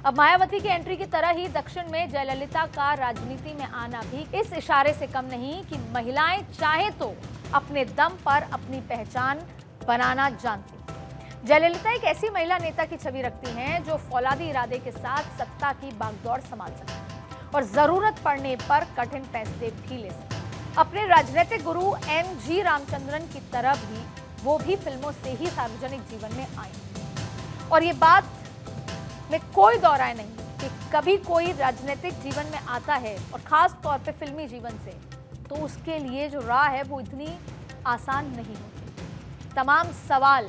अब मायावती की एंट्री की तरह ही दक्षिण में जयललिता का राजनीति में आना भी इस इशारे से कम नहीं कि महिलाएं चाहे तो अपने दम पर अपनी पहचान बनाना जानती। जयललिता एक ऐसी महिला नेता की छवि रखती हैं जो फौलादी इरादे के साथ सत्ता की बागडोर संभाल सकती और जरूरत पड़ने पर कठिन फैसले भी ले सकती। अपने राजनीतिक गुरु MG रामचंद्रन की तरह भी वो भी फिल्मों से ही सार्वजनिक जीवन में आई और ये बात में कोई दो राय नहीं कि कभी कोई राजनीतिक जीवन में आता है और खास तौर पे फिल्मी जीवन से, तो उसके लिए जो राह है वो इतनी आसान नहीं होती। तमाम सवाल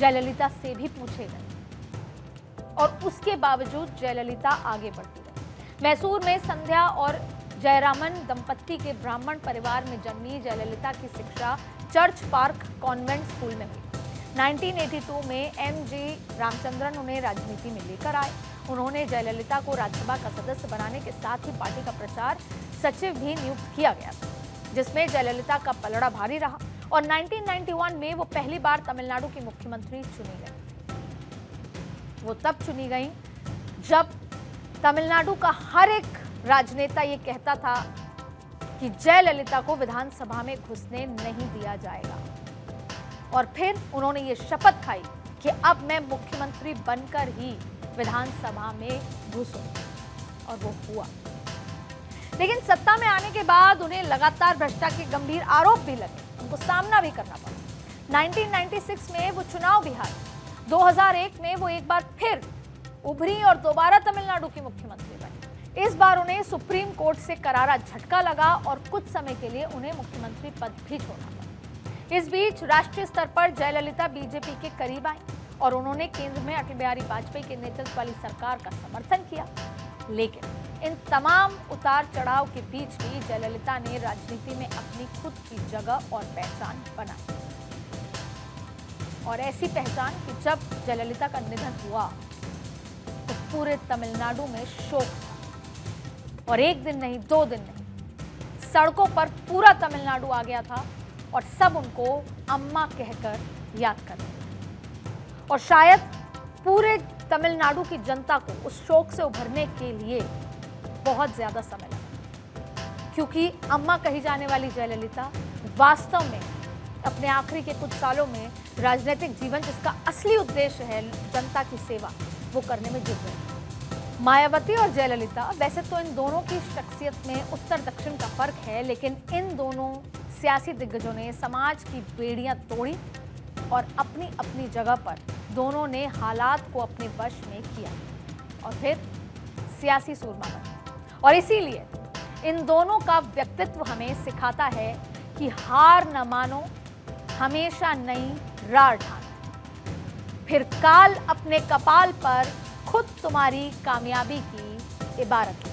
जयललिता से भी पूछे गए और उसके बावजूद जयललिता आगे बढ़ती रही। मैसूर में संध्या और जयरामन दंपत्ति के ब्राह्मण परिवार में जन्मी जयललिता की शिक्षा चर्च पार्क कॉन्वेंट स्कूल में हुई। 1982 में MG रामचंद्रन उन्हें राजनीति में लेकर आए। उन्होंने जयललिता को राज्यसभा का सदस्य बनाने के साथ ही पार्टी का प्रचार सचिव भी नियुक्त किया गया था, जिसमें जयललिता का पलड़ा भारी रहा और 1991 में वो पहली बार तमिलनाडु की मुख्यमंत्री चुनी गई। वो तब चुनी गई जब तमिलनाडु का हर एक राजनेता ये कहता था कि जयललिता को विधानसभा में घुसने नहीं दिया जाएगा और फिर उन्होंने ये शपथ खाई कि अब मैं मुख्यमंत्री बनकर ही विधानसभा में घुसूं और वो हुआ। लेकिन सत्ता में आने के बाद उन्हें लगातार भ्रष्टाचार के गंभीर आरोप भी लगे, उनको सामना भी करना पड़ा। 1996 में वो चुनाव भी हारे। 2001 में वो एक बार फिर उभरी और दोबारा तमिलनाडु की मुख्यमंत्री बनी। इस बार उन्हें सुप्रीम कोर्ट से करारा झटका लगा और कुछ समय के लिए उन्हें मुख्यमंत्री पद भी छोड़ना पड़ा। इस बीच राष्ट्रीय स्तर पर जयललिता बीजेपी के करीब आई और उन्होंने केंद्र में अटल बिहारी वाजपेयी के नेतृत्व वाली सरकार का समर्थन किया। लेकिन इन तमाम उतार चढ़ाव के बीच भी जयललिता ने राजनीति में अपनी खुद की जगह और पहचान बनाई और ऐसी पहचान कि जब जयललिता का निधन हुआ तो पूरे तमिलनाडु में शोक था और एक दिन नहीं, 2 दिन नहीं, सड़कों पर पूरा तमिलनाडु आ गया था और सब उनको अम्मा कहकर याद कर रहे थे। और शायद पूरे तमिलनाडु की जनता को उस शोक से उभरने के लिए बहुत ज्यादा समय लगा, क्योंकि अम्मा कही जाने वाली जयललिता वास्तव में अपने आखिरी के कुछ सालों में राजनीतिक जीवन, जिसका असली उद्देश्य है जनता की सेवा, वो करने में जुट गई। मायावती और जयललिता, वैसे तो इन दोनों की शख्सियत में उत्तर दक्षिण का फर्क है, लेकिन इन दोनों सियासी दिग्गजों ने समाज की बेड़ियां तोड़ी और अपनी अपनी जगह पर दोनों ने हालात को अपने वश में किया और फिर सियासी सूरमा बने। और इसीलिए इन दोनों का व्यक्तित्व हमें सिखाता है कि हार न मानो, हमेशा नई राह ढालो, फिर काल अपने कपाल पर खुद तुम्हारी कामयाबी की इबारत।